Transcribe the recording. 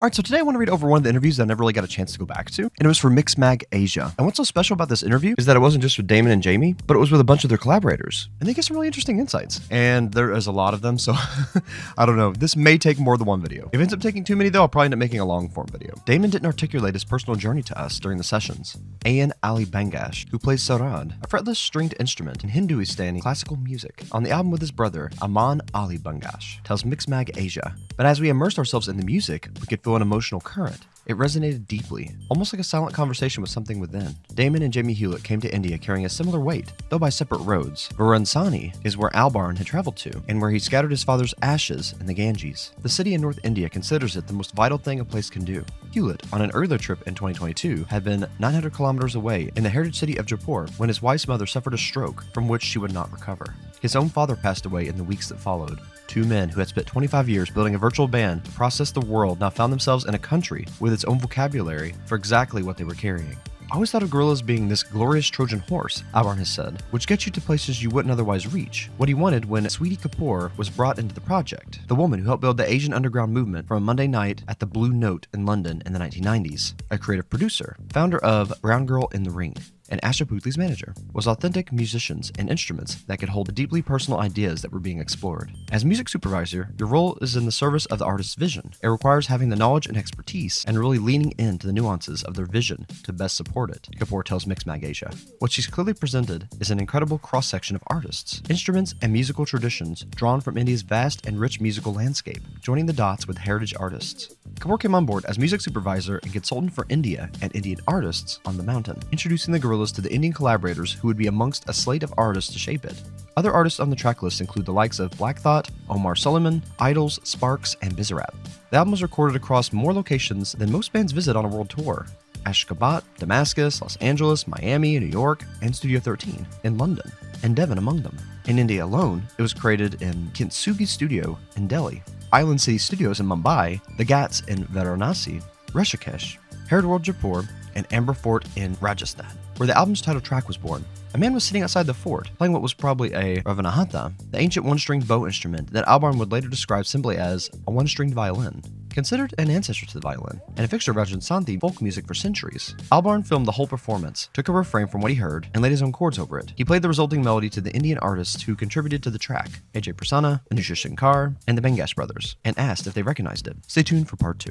Alright, so today I want to read over one of the interviews that I never really got a chance to go back to, and it was for MiXmag Asia. And what's so special about this interview is that it wasn't just with Damon and Jamie, but it was with a bunch of their collaborators. And they get some really interesting insights. And there is a lot of them, so I don't know. This may take more than one video. If it ends up taking too many though, I'll probably end up making a long form video. Damon didn't articulate his personal journey to us during the sessions. Ayan Ali Bangash, who plays sarod, a fretless stringed instrument in Hinduistani classical music, on the album with his brother, Aman Ali Bangash, tells MiXmag Asia. But as we immersed ourselves in the music, we could feel an emotional current. It resonated deeply, almost like a silent conversation with something within. Damon and Jamie Hewlett came to India carrying a similar weight, though by separate roads. Varanasi is where Albarn had traveled to, and where he scattered his father's ashes in the Ganges. The city in North India considers it the most vital thing a place can do. Hewlett, on an earlier trip in 2022, had been 900 kilometers away in the heritage city of Jaipur when his wife's mother suffered a stroke from which she would not recover. His own father passed away in the weeks that followed. Two men who had spent 25 years building a virtual band to process the world now found themselves in a country with its own vocabulary for exactly what they were carrying. I always thought of Gorillaz being this glorious Trojan horse, Albarn has said, which gets you to places you wouldn't otherwise reach. What he wanted when Sweety Kapoor was brought into the project, the woman who helped build the Asian underground movement from a Monday night at the Blue Note in London in the 1990s, a creative producer, founder of Brown Girl in the Ring, and Asha Puthli's manager, was authentic musicians and instruments that could hold the deeply personal ideas that were being explored. As music supervisor, your role is in the service of the artist's vision. It requires having the knowledge and expertise and really leaning into the nuances of their vision to best support it, Kapoor tells MiXmag Asia. What she's clearly presented is an incredible cross-section of artists, instruments, and musical traditions drawn from India's vast and rich musical landscape, joining the dots with heritage artists. Kapoor came on board as music supervisor and consultant for India and Indian artists on The Mountain, introducing the Gorillaz to the Indian collaborators who would be amongst a slate of artists to shape it. Other artists on the track list include the likes of Black Thought, Omar Suleiman, Idols, Sparks, and Bizarrap. The album was recorded across more locations than most bands visit on a world tour: Ashgabat, Damascus, Los Angeles, Miami, New York, and Studio 13 in London, and Devon among them. In India alone, it was created in Kintsugi Studio in Delhi, Island City Studios in Mumbai, The Ghats in Varanasi, Rishikesh, Heritage World Jaipur, and Amber Fort in Rajasthan, where the album's title track was born. A man was sitting outside the fort, playing what was probably a ravanahata, the ancient one-stringed bow instrument that Albarn would later describe simply as a one-stringed violin. Considered an ancestor to the violin, and a fixture of Rajastani folk music for centuries, Albarn filmed the whole performance, took a refrain from what he heard, and laid his own chords over it. He played the resulting melody to the Indian artists who contributed to the track, AJ Prasanna, Anusha Shankar, and the Bangash brothers, and asked if they recognized it. Stay tuned for part 2.